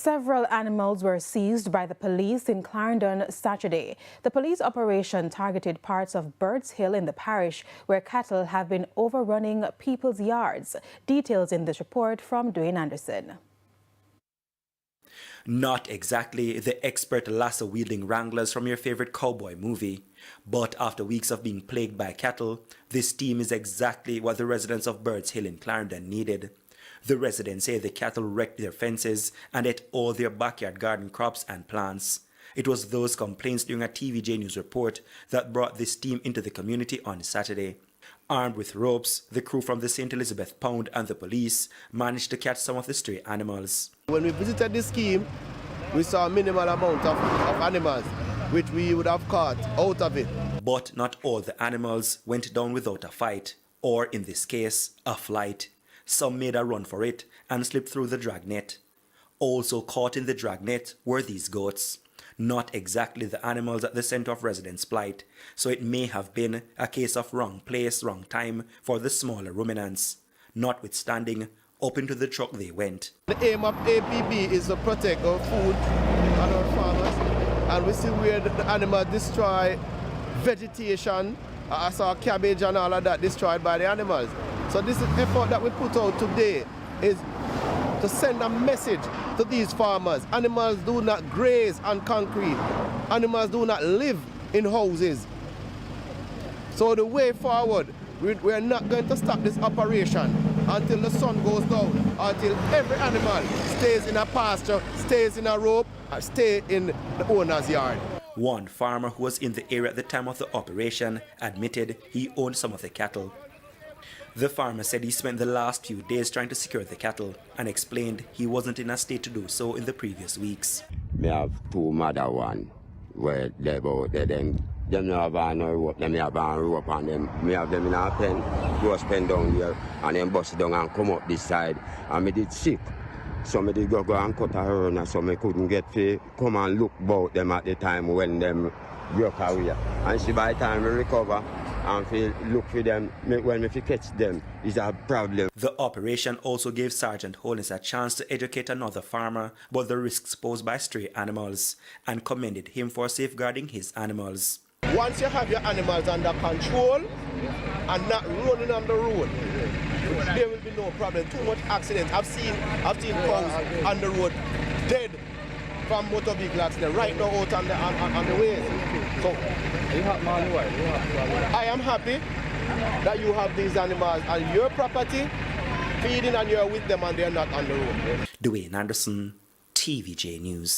Several animals were seized by the police in Clarendon Saturday. The police operation targeted parts of Birds Hill in the parish where cattle have been overrunning people's yards. Details in this report from Dwayne Anderson. Not exactly the expert lasso-wielding wranglers from your favorite cowboy movie. But after weeks of being plagued by cattle, this team is exactly what the residents of Birds Hill in Clarendon needed. The residents say the cattle wrecked their fences and ate all their backyard garden crops and plants. It was those complaints during a TVJ news report that brought this team into the community on Saturday. Armed with ropes, the crew from the St. Elizabeth Pound and the police managed to catch some of the stray animals. When we visited this scheme, we saw a minimal amount of animals, which we would have caught out of it. But not all the animals went down without a fight, or in this case, a flight. Some made a run for it and slipped through the dragnet. Also caught in the dragnet were these goats. Not exactly the animals at the center of residents' plight, so it may have been a case of wrong place, wrong time for the smaller ruminants. Notwithstanding, up into the truck they went. The aim of APB is to protect our food and our farmers, and we see where the animals destroy vegetation. I saw cabbage and all of that destroyed by the animals. So this effort that we put out today is to send a message to these farmers. Animals do not graze on concrete. Animals do not live in houses. So the way forward, we're not going to stop this operation until the sun goes down, until every animal stays in a pasture, stays in a rope, or stay in the owner's yard. One farmer who was in the area at the time of the operation admitted he owned some of the cattle. The farmer said he spent the last few days trying to secure the cattle and explained he wasn't in a state to do so in the previous weeks. Me have two mother one where they both there, them no have no rope, them have a rope and them me have them in a pen, just pen down here and then bust down and come up this side and me did sick. So me did go and cut a hernia so me couldn't get to come and look about them at the time when them broke away. And see by the time we recover and look for them, when we catch them, is a problem. The operation also gave Sergeant Holness a chance to educate another farmer about the risks posed by stray animals and commended him for safeguarding his animals. Once you have your animals under control and not running on the road, there will be no problem. Too much accidents. I've seen cows on the road dead from motor vehicle accident right now out on the way. So I am happy that you have these animals on your property, feeding and you're with them and they're not on the road. Dwayne Anderson, TVJ News.